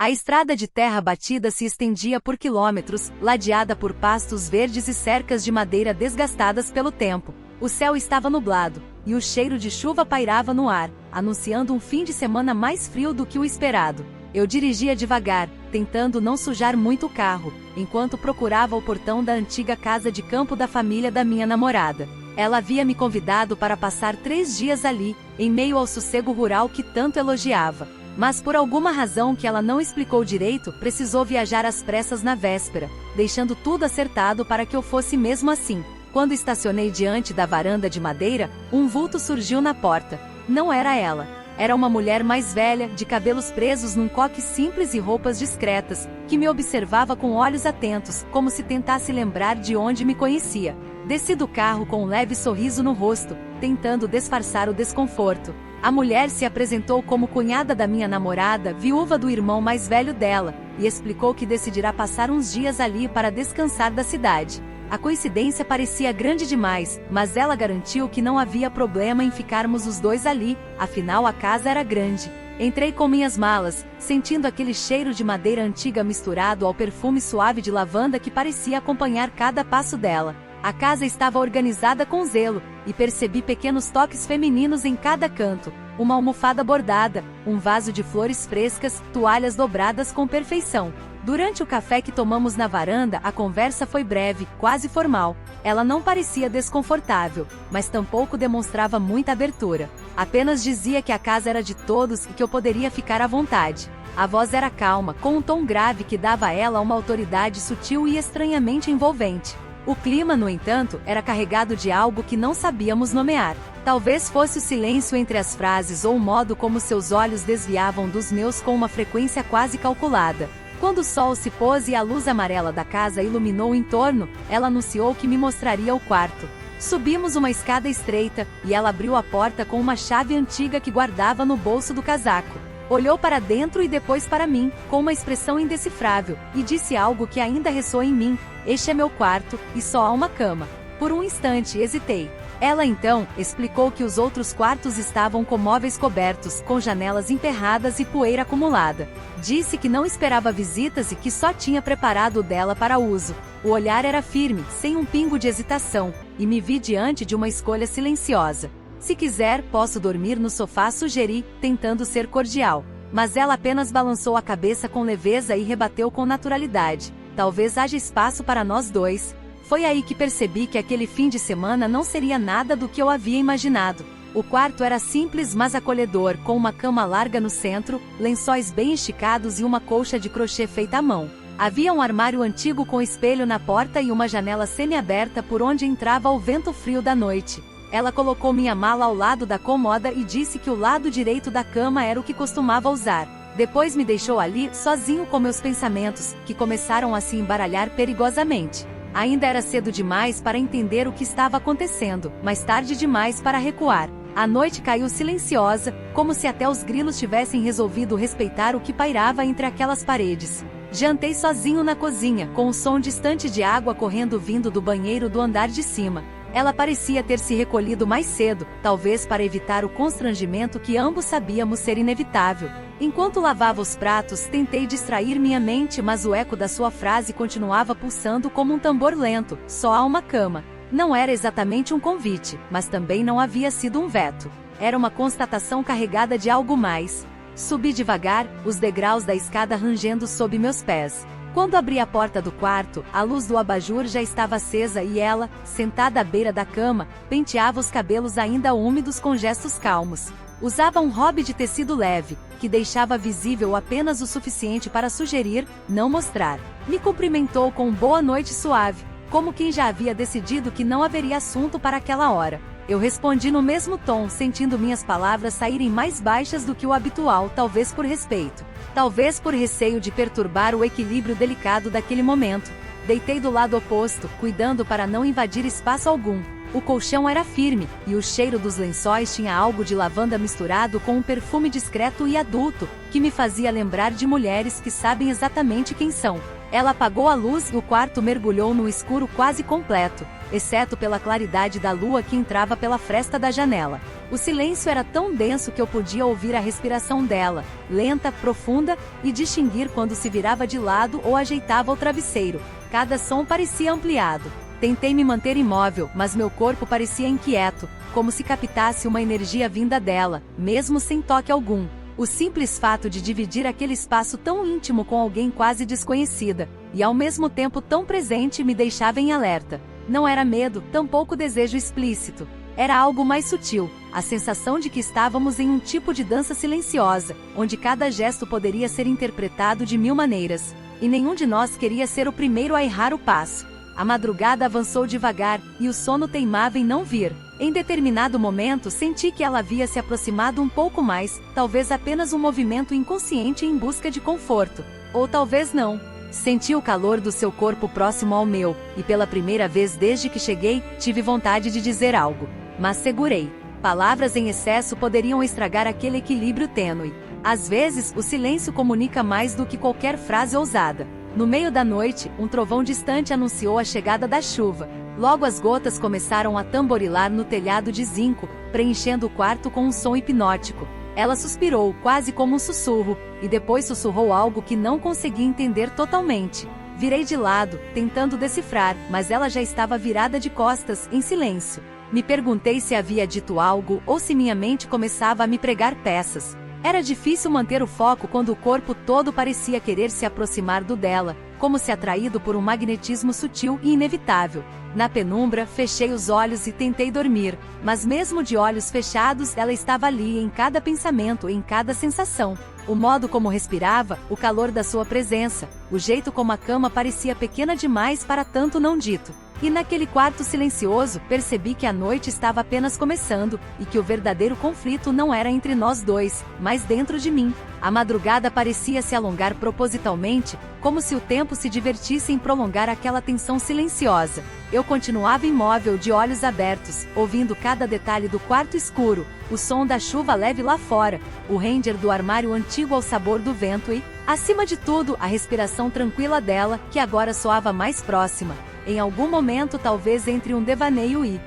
A estrada de terra batida se estendia por quilômetros, ladeada por pastos verdes e cercas de madeira desgastadas pelo tempo. O céu estava nublado, e o cheiro de chuva pairava no ar, anunciando um fim de semana mais frio do que o esperado. Eu dirigia devagar, tentando não sujar muito o carro, enquanto procurava o portão da antiga casa de campo da família da minha namorada. Ela havia me convidado para passar 3 dias ali, em meio ao sossego rural que tanto elogiava. Mas por alguma razão que ela não explicou direito, precisou viajar às pressas na véspera, deixando tudo acertado para que eu fosse mesmo assim. Quando estacionei diante da varanda de madeira, um vulto surgiu na porta. Não era ela. Era uma mulher mais velha, de cabelos presos num coque simples e roupas discretas, que me observava com olhos atentos, como se tentasse lembrar de onde me conhecia. Desci do carro com um leve sorriso no rosto, tentando disfarçar o desconforto. A mulher se apresentou como cunhada da minha namorada, viúva do irmão mais velho dela, e explicou que decidirá passar uns dias ali para descansar da cidade. A coincidência parecia grande demais, mas ela garantiu que não havia problema em ficarmos os dois ali, afinal a casa era grande. Entrei com minhas malas, sentindo aquele cheiro de madeira antiga misturado ao perfume suave de lavanda que parecia acompanhar cada passo dela. A casa estava organizada com zelo, e percebi pequenos toques femininos em cada canto. Uma almofada bordada, um vaso de flores frescas, toalhas dobradas com perfeição. Durante o café que tomamos na varanda, a conversa foi breve, quase formal. Ela não parecia desconfortável, mas tampouco demonstrava muita abertura. Apenas dizia que a casa era de todos e que eu poderia ficar à vontade. A voz era calma, com um tom grave que dava a ela uma autoridade sutil e estranhamente envolvente. O clima, no entanto, era carregado de algo que não sabíamos nomear. Talvez fosse o silêncio entre as frases ou o modo como seus olhos desviavam dos meus com uma frequência quase calculada. Quando o sol se pôs e a luz amarela da casa iluminou o entorno, ela anunciou que me mostraria o quarto. Subimos uma escada estreita, e ela abriu a porta com uma chave antiga que guardava no bolso do casaco. Olhou para dentro e depois para mim, com uma expressão indecifrável, e disse algo que ainda ressoa em mim: "Este é meu quarto, e só há uma cama." Por um instante hesitei. Ela então explicou que os outros quartos estavam com móveis cobertos, com janelas emperradas e poeira acumulada. Disse que não esperava visitas e que só tinha preparado o dela para uso. O olhar era firme, sem um pingo de hesitação, e me vi diante de uma escolha silenciosa. "Se quiser, posso dormir no sofá", sugeri, tentando ser cordial. Mas ela apenas balançou a cabeça com leveza e rebateu com naturalidade: "Talvez haja espaço para nós dois." Foi aí que percebi que aquele fim de semana não seria nada do que eu havia imaginado. O quarto era simples mas acolhedor, com uma cama larga no centro, lençóis bem esticados e uma colcha de crochê feita à mão. Havia um armário antigo com espelho na porta e uma janela semi-aberta por onde entrava o vento frio da noite. Ela colocou minha mala ao lado da cômoda e disse que o lado direito da cama era o que costumava usar. Depois me deixou ali, sozinho com meus pensamentos, que começaram a se embaralhar perigosamente. Ainda era cedo demais para entender o que estava acontecendo, mas tarde demais para recuar. A noite caiu silenciosa, como se até os grilos tivessem resolvido respeitar o que pairava entre aquelas paredes. Jantei sozinho na cozinha, com o som distante de água correndo vindo do banheiro do andar de cima. Ela parecia ter se recolhido mais cedo, talvez para evitar o constrangimento que ambos sabíamos ser inevitável. Enquanto lavava os pratos, tentei distrair minha mente, mas o eco da sua frase continuava pulsando como um tambor lento: "Só há uma cama." Não era exatamente um convite, mas também não havia sido um veto. Era uma constatação carregada de algo mais. Subi devagar, os degraus da escada rangendo sob meus pés. Quando abri a porta do quarto, a luz do abajur já estava acesa e ela, sentada à beira da cama, penteava os cabelos ainda úmidos com gestos calmos. Usava um hobby de tecido leve, que deixava visível apenas o suficiente para sugerir, não mostrar. Me cumprimentou com boa noite suave, como quem já havia decidido que não haveria assunto para aquela hora. Eu respondi no mesmo tom, sentindo minhas palavras saírem mais baixas do que o habitual, talvez por respeito. Talvez por receio de perturbar o equilíbrio delicado daquele momento. Deitei do lado oposto, cuidando para não invadir espaço algum. O colchão era firme, e o cheiro dos lençóis tinha algo de lavanda misturado com um perfume discreto e adulto, que me fazia lembrar de mulheres que sabem exatamente quem são. Ela apagou a luz e o quarto mergulhou num escuro quase completo, exceto pela claridade da lua que entrava pela fresta da janela. O silêncio era tão denso que eu podia ouvir a respiração dela, lenta, profunda, e distinguir quando se virava de lado ou ajeitava o travesseiro. Cada som parecia ampliado. Tentei me manter imóvel, mas meu corpo parecia inquieto, como se captasse uma energia vinda dela, mesmo sem toque algum. O simples fato de dividir aquele espaço tão íntimo com alguém quase desconhecida, e ao mesmo tempo tão presente, me deixava em alerta. Não era medo, tampouco desejo explícito. Era algo mais sutil, a sensação de que estávamos em um tipo de dança silenciosa, onde cada gesto poderia ser interpretado de mil maneiras, e nenhum de nós queria ser o primeiro a errar o passo. A madrugada avançou devagar, e o sono teimava em não vir. Em determinado momento senti que ela havia se aproximado um pouco mais, talvez apenas um movimento inconsciente em busca de conforto. Ou talvez não. Senti o calor do seu corpo próximo ao meu, e pela primeira vez desde que cheguei, tive vontade de dizer algo. Mas segurei. Palavras em excesso poderiam estragar aquele equilíbrio tênue. Às vezes, o silêncio comunica mais do que qualquer frase ousada. No meio da noite, um trovão distante anunciou a chegada da chuva. Logo as gotas começaram a tamborilar no telhado de zinco, preenchendo o quarto com um som hipnótico. Ela suspirou, quase como um sussurro, e depois sussurrou algo que não consegui entender totalmente. Virei de lado, tentando decifrar, mas ela já estava virada de costas, em silêncio. Me perguntei se havia dito algo ou se minha mente começava a me pregar peças. Era difícil manter o foco quando o corpo todo parecia querer se aproximar do dela, como se atraído por um magnetismo sutil e inevitável. Na penumbra, fechei os olhos e tentei dormir, mas mesmo de olhos fechados ela estava ali em cada pensamento, em cada sensação. O modo como respirava, o calor da sua presença, o jeito como a cama parecia pequena demais para tanto não dito. E naquele quarto silencioso, percebi que a noite estava apenas começando, e que o verdadeiro conflito não era entre nós dois, mas dentro de mim. A madrugada parecia se alongar propositalmente, como se o tempo se divertisse em prolongar aquela tensão silenciosa. Eu continuava imóvel, de olhos abertos, ouvindo cada detalhe do quarto escuro, o som da chuva leve lá fora, o render do armário antigo ao sabor do vento e, acima de tudo, a respiração tranquila dela, que agora soava mais próxima. Em algum momento, talvez entre um devaneio e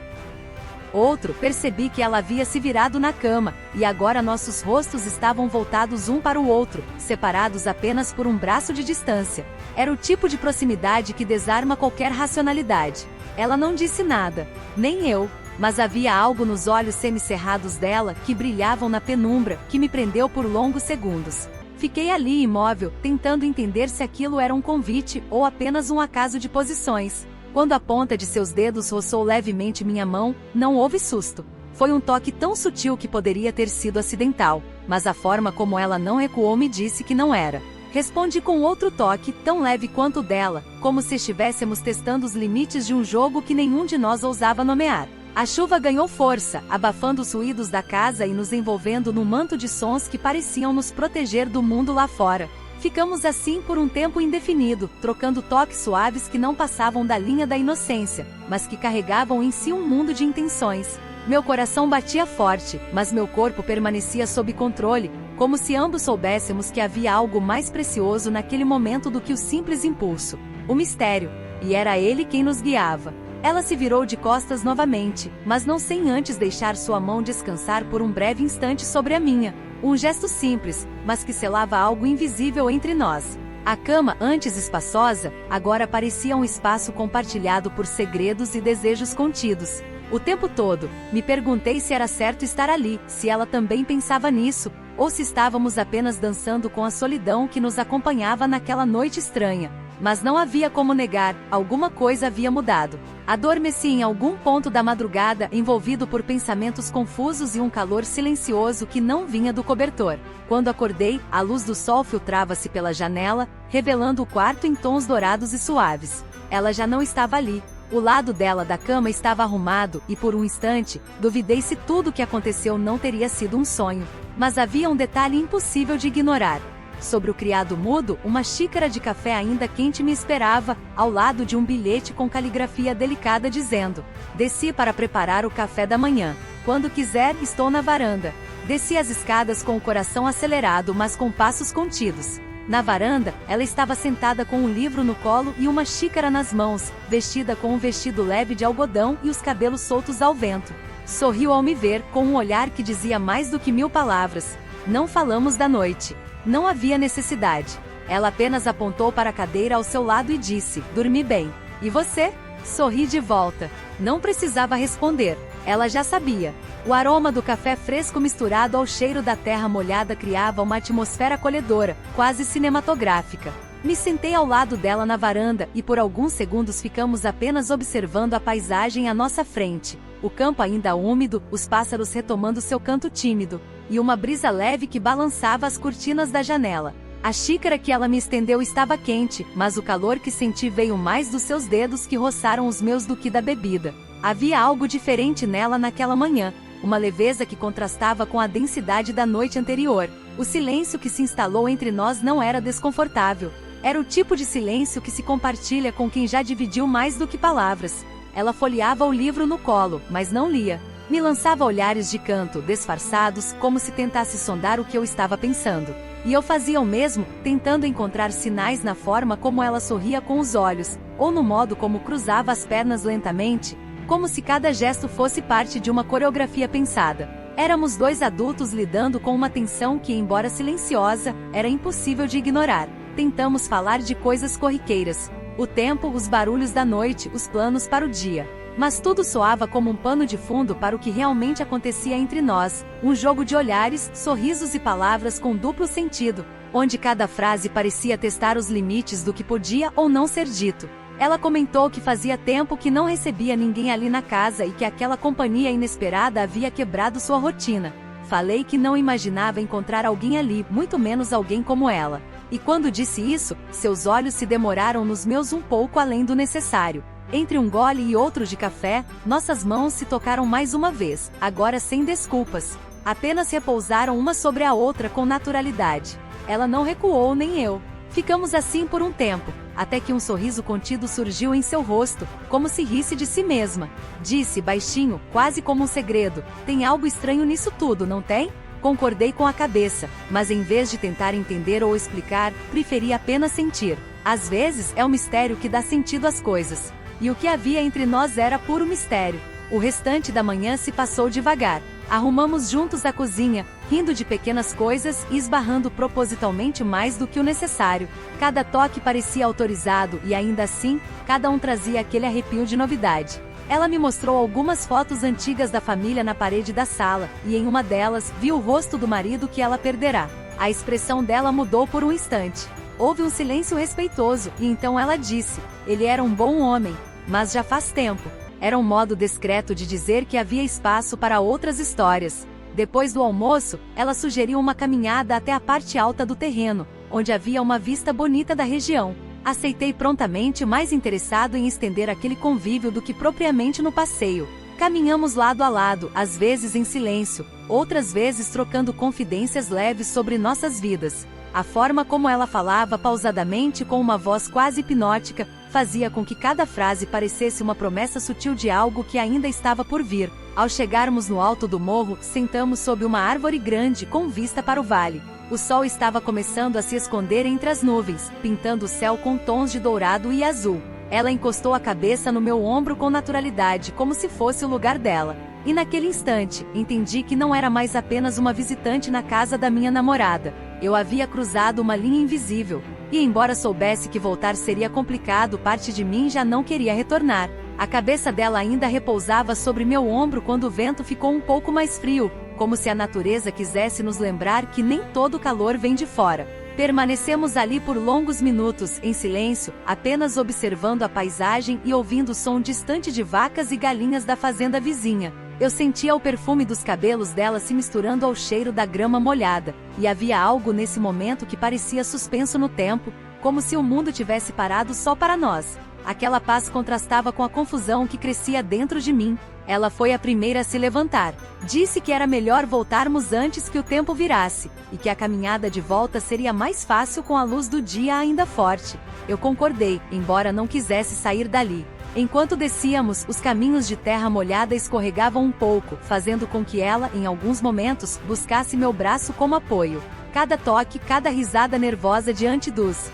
outro, percebi que ela havia se virado na cama, e agora nossos rostos estavam voltados um para o outro, separados apenas por um braço de distância. Era o tipo de proximidade que desarma qualquer racionalidade. Ela não disse nada, nem eu, mas havia algo nos olhos semicerrados dela, que brilhavam na penumbra, que me prendeu por longos segundos. Fiquei ali imóvel, tentando entender se aquilo era um convite ou apenas um acaso de posições. Quando a ponta de seus dedos roçou levemente minha mão, não houve susto. Foi um toque tão sutil que poderia ter sido acidental, mas a forma como ela não recuou me disse que não era. Respondi com outro toque, tão leve quanto o dela, como se estivéssemos testando os limites de um jogo que nenhum de nós ousava nomear. A chuva ganhou força, abafando os ruídos da casa e nos envolvendo num manto de sons que pareciam nos proteger do mundo lá fora. Ficamos assim por um tempo indefinido, trocando toques suaves que não passavam da linha da inocência, mas que carregavam em si um mundo de intenções. Meu coração batia forte, mas meu corpo permanecia sob controle, como se ambos soubéssemos que havia algo mais precioso naquele momento do que o simples impulso. O mistério. E era ele quem nos guiava. Ela se virou de costas novamente, mas não sem antes deixar sua mão descansar por um breve instante sobre a minha. Um gesto simples, mas que selava algo invisível entre nós. A cama, antes espaçosa, agora parecia um espaço compartilhado por segredos e desejos contidos. O tempo todo, me perguntei se era certo estar ali, se ela também pensava nisso, ou se estávamos apenas dançando com a solidão que nos acompanhava naquela noite estranha. Mas não havia como negar, alguma coisa havia mudado. Adormeci em algum ponto da madrugada, envolvido por pensamentos confusos e um calor silencioso que não vinha do cobertor. Quando acordei, a luz do sol filtrava-se pela janela, revelando o quarto em tons dourados e suaves. Ela já não estava ali. O lado dela da cama estava arrumado, e por um instante, duvidei se tudo o que aconteceu não teria sido um sonho. Mas havia um detalhe impossível de ignorar. Sobre o criado mudo, uma xícara de café ainda quente me esperava, ao lado de um bilhete com caligrafia delicada dizendo: "Desci para preparar o café da manhã. Quando quiser, estou na varanda." Desci as escadas com o coração acelerado, mas com passos contidos. Na varanda, ela estava sentada com um livro no colo e uma xícara nas mãos, vestida com um vestido leve de algodão e os cabelos soltos ao vento. Sorriu ao me ver, com um olhar que dizia mais do que 1000 palavras. Não falamos da noite. Não havia necessidade. Ela apenas apontou para a cadeira ao seu lado e disse: dormi bem. E você? Sorri de volta. Não precisava responder. Ela já sabia. O aroma do café fresco misturado ao cheiro da terra molhada criava uma atmosfera acolhedora, quase cinematográfica. Me sentei ao lado dela na varanda e por alguns segundos ficamos apenas observando a paisagem à nossa frente. O campo ainda úmido, os pássaros retomando seu canto tímido, e uma brisa leve que balançava as cortinas da janela. A xícara que ela me estendeu estava quente, mas o calor que senti veio mais dos seus dedos que roçaram os meus do que da bebida. Havia algo diferente nela naquela manhã, uma leveza que contrastava com a densidade da noite anterior. O silêncio que se instalou entre nós não era desconfortável. Era o tipo de silêncio que se compartilha com quem já dividiu mais do que palavras. Ela folheava o livro no colo, mas não lia. Me lançava olhares de canto, disfarçados, como se tentasse sondar o que eu estava pensando. E eu fazia o mesmo, tentando encontrar sinais na forma como ela sorria com os olhos, ou no modo como cruzava as pernas lentamente, como se cada gesto fosse parte de uma coreografia pensada. Éramos dois adultos lidando com uma tensão que, embora silenciosa, era impossível de ignorar. Tentamos falar de coisas corriqueiras. O tempo, os barulhos da noite, os planos para o dia. Mas tudo soava como um pano de fundo para o que realmente acontecia entre nós, um jogo de olhares, sorrisos e palavras com duplo sentido, onde cada frase parecia testar os limites do que podia ou não ser dito. Ela comentou que fazia tempo que não recebia ninguém ali na casa e que aquela companhia inesperada havia quebrado sua rotina. Falei que não imaginava encontrar alguém ali, muito menos alguém como ela. E quando disse isso, seus olhos se demoraram nos meus um pouco além do necessário. Entre um gole e outro de café, nossas mãos se tocaram mais uma vez, agora sem desculpas. Apenas repousaram uma sobre a outra com naturalidade. Ela não recuou nem eu. Ficamos assim por um tempo, até que um sorriso contido surgiu em seu rosto, como se risse de si mesma. Disse baixinho, quase como um segredo: tem algo estranho nisso tudo, não tem? Concordei com a cabeça, mas em vez de tentar entender ou explicar, preferi apenas sentir. Às vezes é o mistério que dá sentido às coisas. E o que havia entre nós era puro mistério. O restante da manhã se passou devagar. Arrumamos juntos a cozinha, rindo de pequenas coisas e esbarrando propositalmente mais do que o necessário. Cada toque parecia autorizado e ainda assim, cada um trazia aquele arrepio de novidade. Ela me mostrou algumas fotos antigas da família na parede da sala, e em uma delas, vi o rosto do marido que ela perderá. A expressão dela mudou por um instante. Houve um silêncio respeitoso, e então ela disse: ele era um bom homem, mas já faz tempo. Era um modo discreto de dizer que havia espaço para outras histórias. Depois do almoço, ela sugeriu uma caminhada até a parte alta do terreno, onde havia uma vista bonita da região. Aceitei prontamente, mais interessado em estender aquele convívio do que propriamente no passeio. Caminhamos lado a lado, às vezes em silêncio, outras vezes trocando confidências leves sobre nossas vidas. A forma como ela falava pausadamente com uma voz quase hipnótica, fazia com que cada frase parecesse uma promessa sutil de algo que ainda estava por vir. Ao chegarmos no alto do morro, sentamos sob uma árvore grande com vista para o vale. O sol estava começando a se esconder entre as nuvens, pintando o céu com tons de dourado e azul. Ela encostou a cabeça no meu ombro com naturalidade, como se fosse o lugar dela. E naquele instante, entendi que não era mais apenas uma visitante na casa da minha namorada. Eu havia cruzado uma linha invisível. E embora soubesse que voltar seria complicado, parte de mim já não queria retornar. A cabeça dela ainda repousava sobre meu ombro quando o vento ficou um pouco mais frio, como se a natureza quisesse nos lembrar que nem todo calor vem de fora. Permanecemos ali por longos minutos, em silêncio, apenas observando a paisagem e ouvindo o som distante de vacas e galinhas da fazenda vizinha. Eu sentia o perfume dos cabelos dela se misturando ao cheiro da grama molhada, e havia algo nesse momento que parecia suspenso no tempo, como se o mundo tivesse parado só para nós. Aquela paz contrastava com a confusão que crescia dentro de mim. Ela foi a primeira a se levantar. Disse que era melhor voltarmos antes que o tempo virasse, e que a caminhada de volta seria mais fácil com a luz do dia ainda forte. Eu concordei, embora não quisesse sair dali. Enquanto descíamos, os caminhos de terra molhada escorregavam um pouco, fazendo com que ela, em alguns momentos, buscasse meu braço como apoio. Cada toque, cada risada nervosa diante dos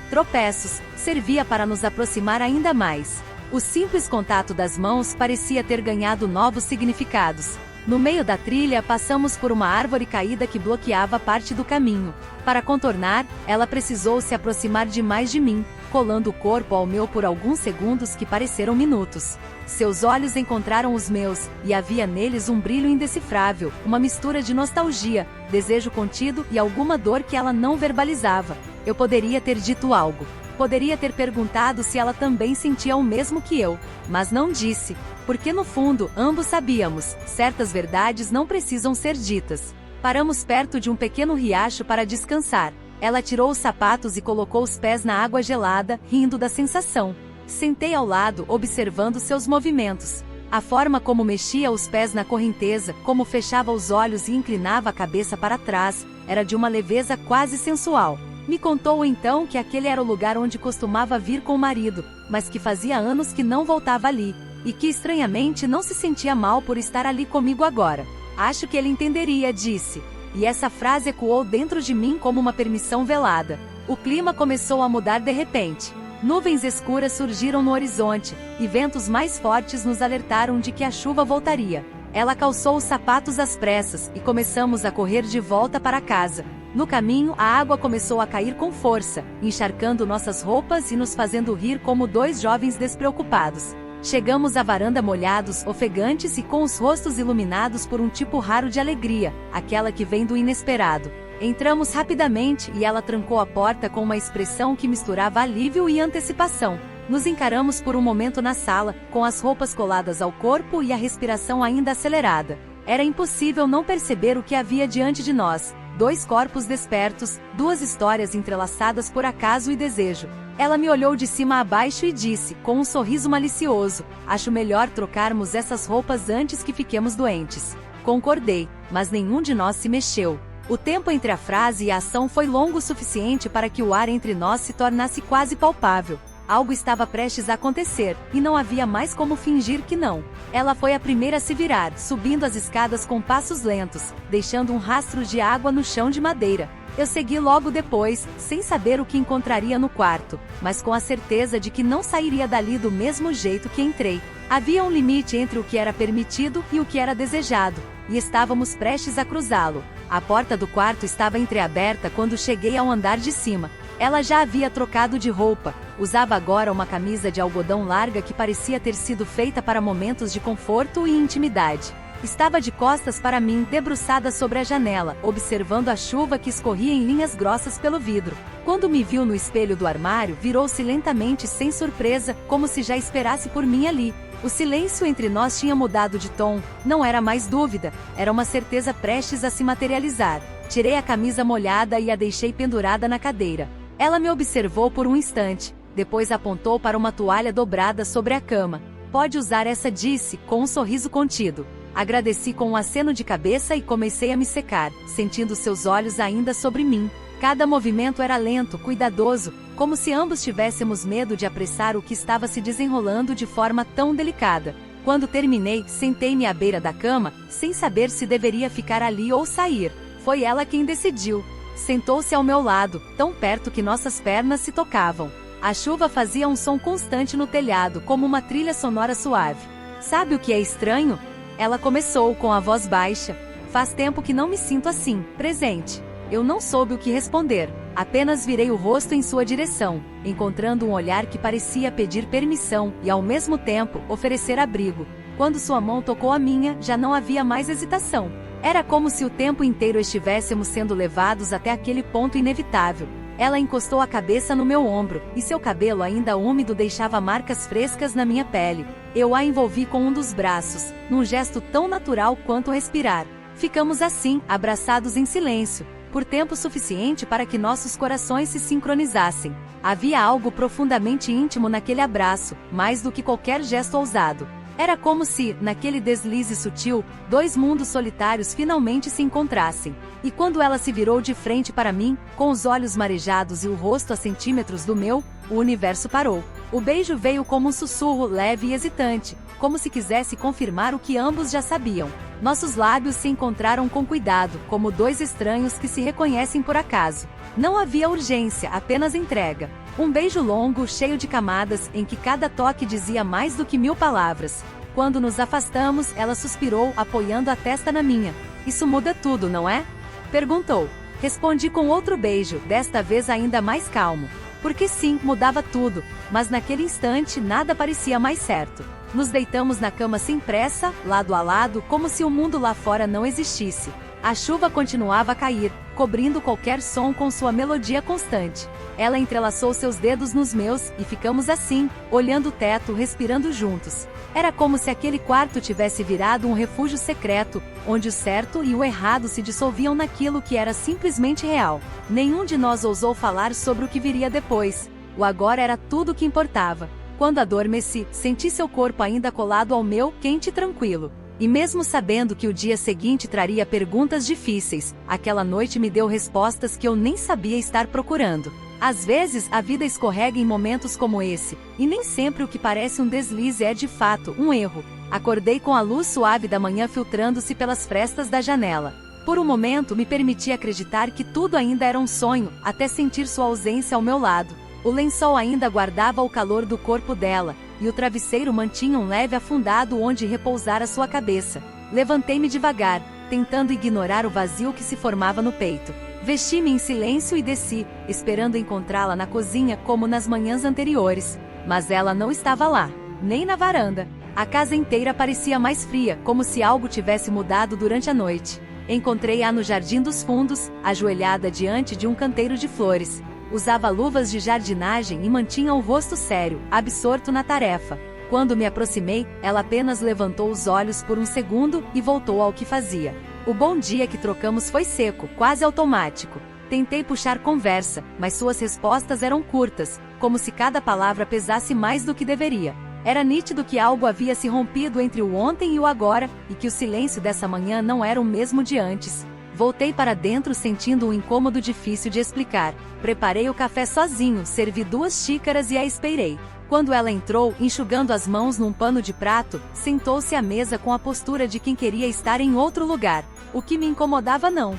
tropeços, servia para nos aproximar ainda mais. O simples contato das mãos parecia ter ganhado novos significados. No meio da trilha passamos por uma árvore caída que bloqueava parte do caminho. Para contornar, ela precisou se aproximar demais de mim, colando o corpo ao meu por alguns segundos que pareceram minutos. Seus olhos encontraram os meus, e havia neles um brilho indecifrável, uma mistura de nostalgia, desejo contido e alguma dor que ela não verbalizava. Eu poderia ter dito algo. Poderia ter perguntado se ela também sentia o mesmo que eu, mas não disse, porque no fundo, ambos sabíamos, certas verdades não precisam ser ditas. Paramos perto de um pequeno riacho para descansar. Ela tirou os sapatos e colocou os pés na água gelada, rindo da sensação. Sentei ao lado, observando seus movimentos. A forma como mexia os pés na correnteza, como fechava os olhos e inclinava a cabeça para trás, era de uma leveza quase sensual. Me contou então que aquele era o lugar onde costumava vir com o marido, mas que fazia anos que não voltava ali, e que estranhamente não se sentia mal por estar ali comigo agora. Acho que ele entenderia, disse. E essa frase ecoou dentro de mim como uma permissão velada. O clima começou a mudar de repente. Nuvens escuras surgiram no horizonte, e ventos mais fortes nos alertaram de que a chuva voltaria. Ela calçou os sapatos às pressas, e começamos a correr de volta para casa. No caminho, a água começou a cair com força, encharcando nossas roupas e nos fazendo rir como dois jovens despreocupados. Chegamos à varanda molhados, ofegantes e com os rostos iluminados por um tipo raro de alegria, aquela que vem do inesperado. Entramos rapidamente e ela trancou a porta com uma expressão que misturava alívio e antecipação. Nos encaramos por um momento na sala, com as roupas coladas ao corpo e a respiração ainda acelerada. Era impossível não perceber o que havia diante de nós. Dois corpos despertos, duas histórias entrelaçadas por acaso e desejo. Ela me olhou de cima a baixo e disse, com um sorriso malicioso, acho melhor trocarmos essas roupas antes que fiquemos doentes. Concordei, mas nenhum de nós se mexeu. O tempo entre a frase e a ação foi longo o suficiente para que o ar entre nós se tornasse quase palpável. Algo estava prestes a acontecer, e não havia mais como fingir que não. Ela foi a primeira a se virar, subindo as escadas com passos lentos, deixando um rastro de água no chão de madeira. Eu segui logo depois, sem saber o que encontraria no quarto, mas com a certeza de que não sairia dali do mesmo jeito que entrei. Havia um limite entre o que era permitido e o que era desejado, e estávamos prestes a cruzá-lo. A porta do quarto estava entreaberta quando cheguei ao andar de cima. Ela já havia trocado de roupa, usava agora uma camisa de algodão larga que parecia ter sido feita para momentos de conforto e intimidade. Estava de costas para mim, debruçada sobre a janela, observando a chuva que escorria em linhas grossas pelo vidro. Quando me viu no espelho do armário, virou-se lentamente sem surpresa, como se já esperasse por mim ali. O silêncio entre nós tinha mudado de tom, não era mais dúvida, era uma certeza prestes a se materializar. Tirei a camisa molhada e a deixei pendurada na cadeira. Ela me observou por um instante, depois apontou para uma toalha dobrada sobre a cama. Pode usar essa, disse, com um sorriso contido. Agradeci com um aceno de cabeça e comecei a me secar, sentindo seus olhos ainda sobre mim. Cada movimento era lento, cuidadoso, como se ambos tivéssemos medo de apressar o que estava se desenrolando de forma tão delicada. Quando terminei, sentei-me à beira da cama, sem saber se deveria ficar ali ou sair. Foi ela quem decidiu. Sentou-se ao meu lado, tão perto que nossas pernas se tocavam. A chuva fazia um som constante no telhado, como uma trilha sonora suave. Sabe o que é estranho? Ela começou com a voz baixa. Faz tempo que não me sinto assim, presente. Eu não soube o que responder. Apenas virei o rosto em sua direção, encontrando um olhar que parecia pedir permissão e, ao mesmo tempo, oferecer abrigo. Quando sua mão tocou a minha, já não havia mais hesitação. Era como se o tempo inteiro estivéssemos sendo levados até aquele ponto inevitável. Ela encostou a cabeça no meu ombro, e seu cabelo ainda úmido deixava marcas frescas na minha pele. Eu a envolvi com um dos braços, num gesto tão natural quanto respirar. Ficamos assim, abraçados em silêncio, por tempo suficiente para que nossos corações se sincronizassem. Havia algo profundamente íntimo naquele abraço, mais do que qualquer gesto ousado. Era como se, naquele deslize sutil, dois mundos solitários finalmente se encontrassem. E quando ela se virou de frente para mim, com os olhos marejados e o rosto a centímetros do meu, o universo parou. O beijo veio como um sussurro leve e hesitante, como se quisesse confirmar o que ambos já sabiam. Nossos lábios se encontraram com cuidado, como dois estranhos que se reconhecem por acaso. Não havia urgência, apenas entrega. Um beijo longo, cheio de camadas, em que cada toque dizia mais do que 1000 palavras. Quando nos afastamos, ela suspirou, apoiando a testa na minha. Isso muda tudo, não é? Perguntou. Respondi com outro beijo, desta vez ainda mais calmo. Porque sim, mudava tudo, mas naquele instante nada parecia mais certo. Nos deitamos na cama sem pressa, lado a lado, como se o mundo lá fora não existisse. A chuva continuava a cair, cobrindo qualquer som com sua melodia constante. Ela entrelaçou seus dedos nos meus, e ficamos assim, olhando o teto, respirando juntos. Era como se aquele quarto tivesse virado um refúgio secreto, onde o certo e o errado se dissolviam naquilo que era simplesmente real. Nenhum de nós ousou falar sobre o que viria depois. O agora era tudo o que importava. Quando adormeci, senti seu corpo ainda colado ao meu, quente e tranquilo. E mesmo sabendo que o dia seguinte traria perguntas difíceis, aquela noite me deu respostas que eu nem sabia estar procurando. Às vezes, a vida escorrega em momentos como esse, e nem sempre o que parece um deslize é de fato um erro. Acordei com a luz suave da manhã filtrando-se pelas frestas da janela. Por um momento me permiti acreditar que tudo ainda era um sonho, até sentir sua ausência ao meu lado. O lençol ainda guardava o calor do corpo dela, e o travesseiro mantinha um leve afundado onde repousara sua cabeça. Levantei-me devagar, tentando ignorar o vazio que se formava no peito. Vesti-me em silêncio e desci, esperando encontrá-la na cozinha como nas manhãs anteriores. Mas ela não estava lá, nem na varanda. A casa inteira parecia mais fria, como se algo tivesse mudado durante a noite. Encontrei-a no jardim dos fundos, ajoelhada diante de um canteiro de flores. Usava luvas de jardinagem e mantinha o rosto sério, absorto na tarefa. Quando me aproximei, ela apenas levantou os olhos por um segundo e voltou ao que fazia. O bom dia que trocamos foi seco, quase automático. Tentei puxar conversa, mas suas respostas eram curtas, como se cada palavra pesasse mais do que deveria. Era nítido que algo havia se rompido entre o ontem e o agora, e que o silêncio dessa manhã não era o mesmo de antes. Voltei para dentro sentindo um incômodo difícil de explicar. Preparei o café sozinho, servi 2 xícaras e a esperei. Quando ela entrou, enxugando as mãos num pano de prato, sentou-se à mesa com a postura de quem queria estar em outro lugar. O que me incomodava não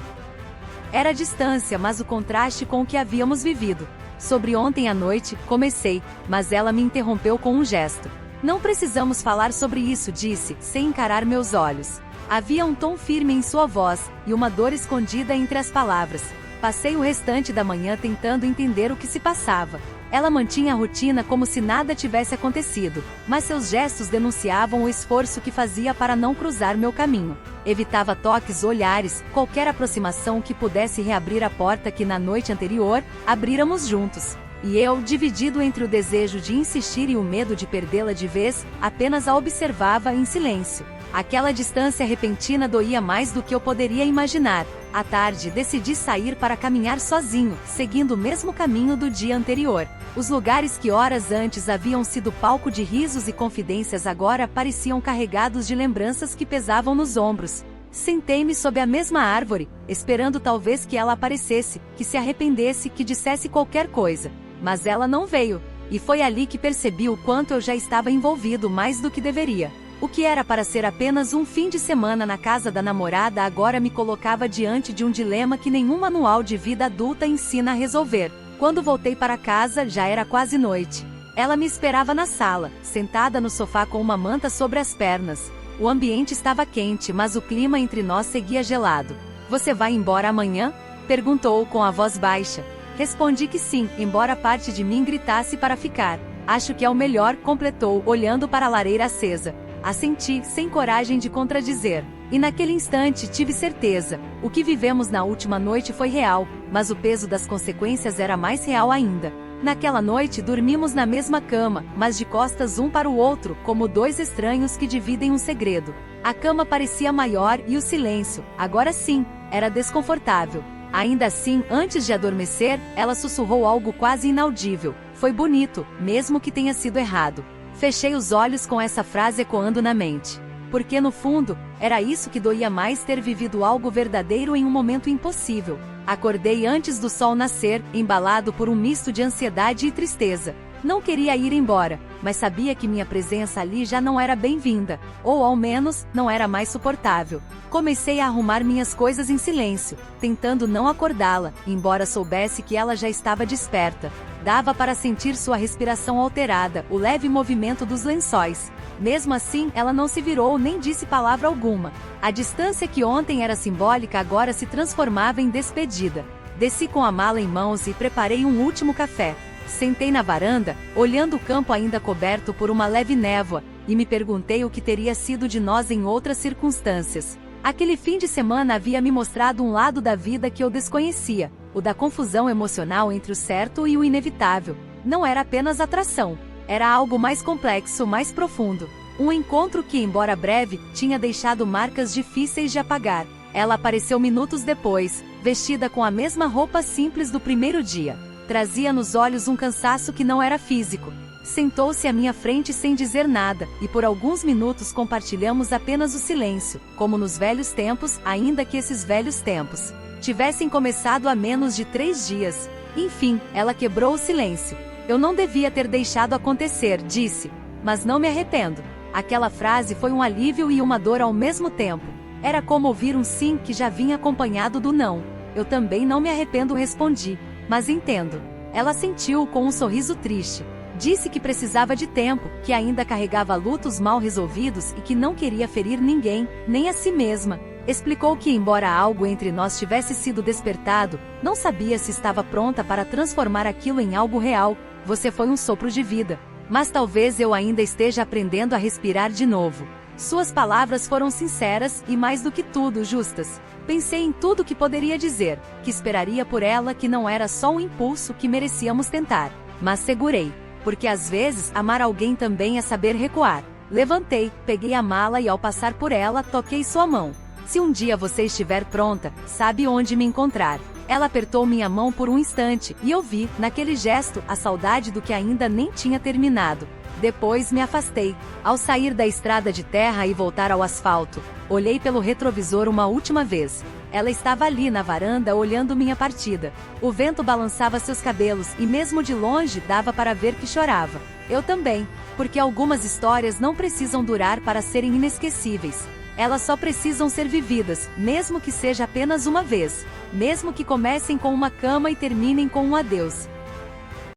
era a distância, mas o contraste com o que havíamos vivido. Sobre ontem à noite, comecei, mas ela me interrompeu com um gesto. Não precisamos falar sobre isso, disse, sem encarar meus olhos. Havia um tom firme em sua voz, e uma dor escondida entre as palavras. Passei o restante da manhã tentando entender o que se passava. Ela mantinha a rotina como se nada tivesse acontecido, mas seus gestos denunciavam o esforço que fazia para não cruzar meu caminho. Evitava toques, olhares, qualquer aproximação que pudesse reabrir a porta que na noite anterior, abríramos juntos. E eu, dividido entre o desejo de insistir e o medo de perdê-la de vez, apenas a observava em silêncio. Aquela distância repentina doía mais do que eu poderia imaginar. À tarde, decidi sair para caminhar sozinho, seguindo o mesmo caminho do dia anterior. Os lugares que horas antes haviam sido palco de risos e confidências agora pareciam carregados de lembranças que pesavam nos ombros. Sentei-me sob a mesma árvore, esperando talvez que ela aparecesse, que se arrependesse, que dissesse qualquer coisa. Mas ela não veio, e foi ali que percebi o quanto eu já estava envolvido mais do que deveria. O que era para ser apenas um fim de semana na casa da namorada agora me colocava diante de um dilema que nenhum manual de vida adulta ensina a resolver. Quando voltei para casa, já era quase noite. Ela me esperava na sala, sentada no sofá com uma manta sobre as pernas. O ambiente estava quente, mas o clima entre nós seguia gelado. "Você vai embora amanhã?" perguntou com a voz baixa. Respondi que sim, embora parte de mim gritasse para ficar. "Acho que é o melhor", completou, olhando para a lareira acesa. Assenti, sem coragem de contradizer. E naquele instante tive certeza. O que vivemos na última noite foi real, mas o peso das consequências era mais real ainda. Naquela noite dormimos na mesma cama, mas de costas um para o outro, como 2 estranhos que dividem um segredo. A cama parecia maior e o silêncio, agora sim, era desconfortável. Ainda assim, antes de adormecer, ela sussurrou algo quase inaudível. "Foi bonito, mesmo que tenha sido errado." Fechei os olhos com essa frase ecoando na mente. Porque no fundo, era isso que doía mais, ter vivido algo verdadeiro em um momento impossível. Acordei antes do sol nascer, embalado por um misto de ansiedade e tristeza. Não queria ir embora, mas sabia que minha presença ali já não era bem-vinda, ou ao menos, não era mais suportável. Comecei a arrumar minhas coisas em silêncio, tentando não acordá-la, embora soubesse que ela já estava desperta. Dava para sentir sua respiração alterada, o leve movimento dos lençóis. Mesmo assim, ela não se virou nem disse palavra alguma. A distância que ontem era simbólica agora se transformava em despedida. Desci com a mala em mãos e preparei um último café. Sentei na varanda, olhando o campo ainda coberto por uma leve névoa, e me perguntei o que teria sido de nós em outras circunstâncias. Aquele fim de semana havia me mostrado um lado da vida que eu desconhecia, o da confusão emocional entre o certo e o inevitável. Não era apenas atração, era algo mais complexo, mais profundo. Um encontro que, embora breve, tinha deixado marcas difíceis de apagar. Ela apareceu minutos depois, vestida com a mesma roupa simples do primeiro dia. Trazia nos olhos um cansaço que não era físico. Sentou-se à minha frente sem dizer nada, e por alguns minutos compartilhamos apenas o silêncio, como nos velhos tempos, ainda que esses velhos tempos tivessem começado há menos de 3 dias. Enfim, ela quebrou o silêncio. Eu não devia ter deixado acontecer, disse. Mas não me arrependo. Aquela frase foi um alívio e uma dor ao mesmo tempo. Era como ouvir um sim que já vinha acompanhado do não. Eu também não me arrependo, respondi. Mas entendo. Ela sentiu com um sorriso triste. Disse que precisava de tempo, que ainda carregava lutos mal resolvidos e que não queria ferir ninguém, nem a si mesma. Explicou que, embora algo entre nós tivesse sido despertado, não sabia se estava pronta para transformar aquilo em algo real. Você foi um sopro de vida. Mas talvez eu ainda esteja aprendendo a respirar de novo. Suas palavras foram sinceras e, mais do que tudo, justas. Pensei em tudo que poderia dizer, que esperaria por ela, que não era só um impulso que merecíamos tentar. Mas segurei, porque às vezes amar alguém também é saber recuar. Levantei, peguei a mala e ao passar por ela, toquei sua mão. Se um dia você estiver pronta, sabe onde me encontrar. Ela apertou minha mão por um instante, e eu vi, naquele gesto, a saudade do que ainda nem tinha terminado. Depois me afastei. Ao sair da estrada de terra e voltar ao asfalto, olhei pelo retrovisor uma última vez. Ela estava ali na varanda olhando minha partida. O vento balançava seus cabelos e mesmo de longe dava para ver que chorava. Eu também, porque algumas histórias não precisam durar para serem inesquecíveis. Elas só precisam ser vividas, mesmo que seja apenas uma vez. Mesmo que comecem com uma cama e terminem com um adeus.